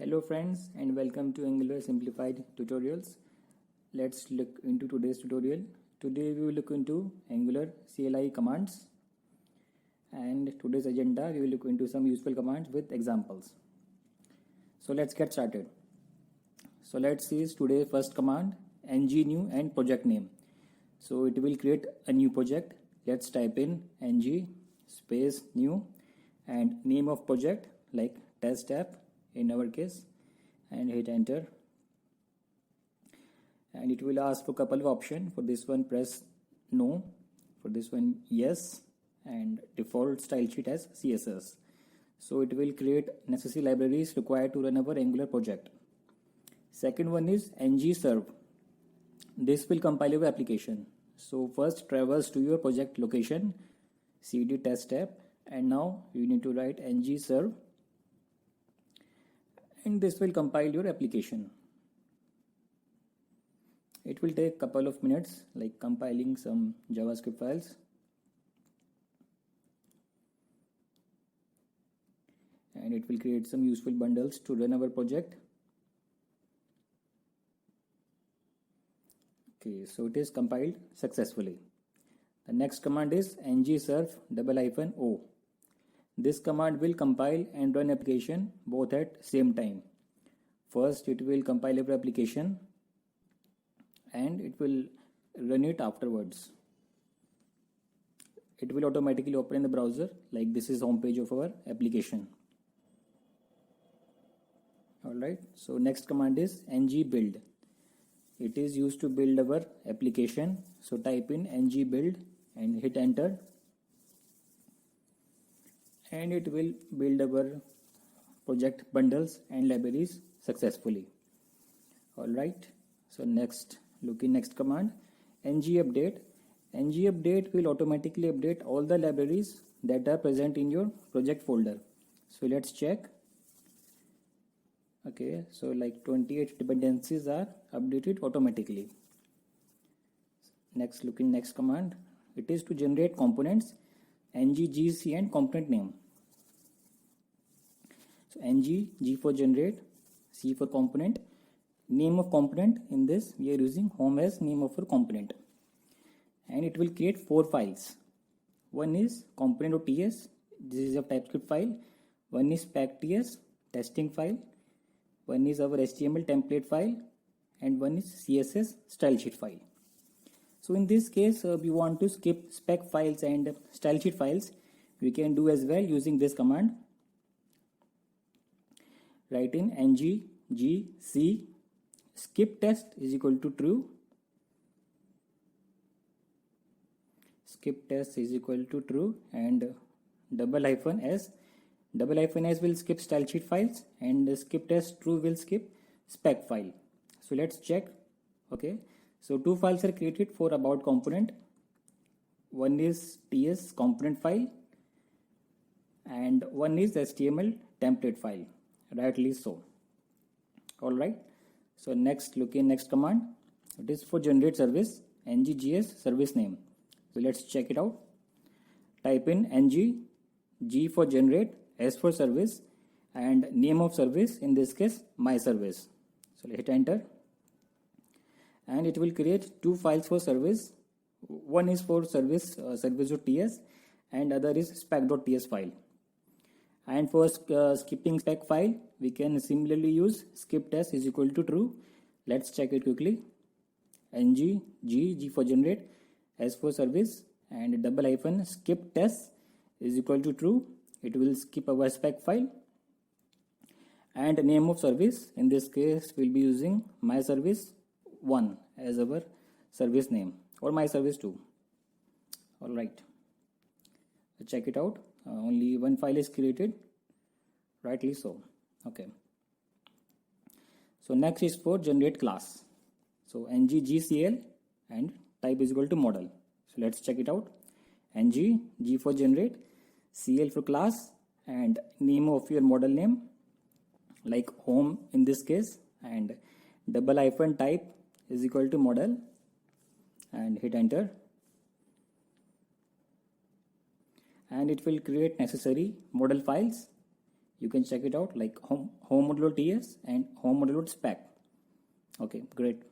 Hello friends and welcome to Angular Simplified Tutorials. Let's look into today's tutorial. Today we will look into Angular CLI commands, and today's agenda we will look into some useful commands with examples. So let's get started. So let's see today's first command, ng new and project name. So it will create a new project. Let's type in ng space new and name of project like test app in our case, and hit enter, and it will ask for a couple of options. For this one press no, for this one yes, and default style sheet as CSS. So it will create necessary libraries required to run our Angular project. Second one is ng serve. This will compile your application. So first traverse to your project location, cd test app, and now you need to write ng serve, and this will compile your application. It will take a couple of minutes, like compiling some JavaScript files. And it will create some useful bundles to run our project. Okay, so it is compiled successfully. The next command is ng serve -o. This command will compile and run application both at same time. First it will compile your application and it will run it afterwards. It will automatically open in the browser, like this is home page of our application. Alright, so next command is ng build. It is used to build our application. So type in ng build and hit enter, and it will build our project bundles and libraries successfully. Alright, so next, look in next command, ng update. Ng update will automatically update all the libraries that are present in your project folder. So let's check. Okay, so like 28 dependencies are updated automatically. Next, look in next command. It is to generate components, ng gc and component name. So ng, g for generate, c for component, name of component. In this we are using home as name of our component, and it will create 4 files. One is component.ts, this is a TypeScript file. One is pack.ts, testing file. One is our HTML template file, and one is CSS style sheet file. So in this case, we want to skip spec files and style sheet files. We can do as well using this command. Write in ng gc skip test is equal to true. Skip test is equal to true, and -s. -s will skip style sheet files, and skip test true will skip spec file. So let's check. Okay, so 2 files are created for about component. One is ts component file and one is HTML template file, rightly so. Alright, so next, look in next command. It is for generate service, ng gs service name. So let's check it out. Type in ng, g for generate, s for service, and name of service, in this case my service. So hit enter, and it will create 2 files for service. One is for service, service.ts, and other is spec.ts file. And for skipping spec file, we can similarly use skip test is equal to true. Let's check it quickly. ng, g for generate, s for service, and skip test is equal to true. It will skip our spec file. And name of service, in this case we'll be using my service 1 as our service name, or my service 2. Alright, check it out. Only 1 file is created, rightly so. Okay, so next is for generate class. So ng gcl and type is equal to model. So let's check it out. ng, g for generate, cl for class, and name of your model name like home in this case, and type is equal to model, and hit enter, and it will create necessary model files You can check it out like home modulo ts and home modulo spec. Okay, great.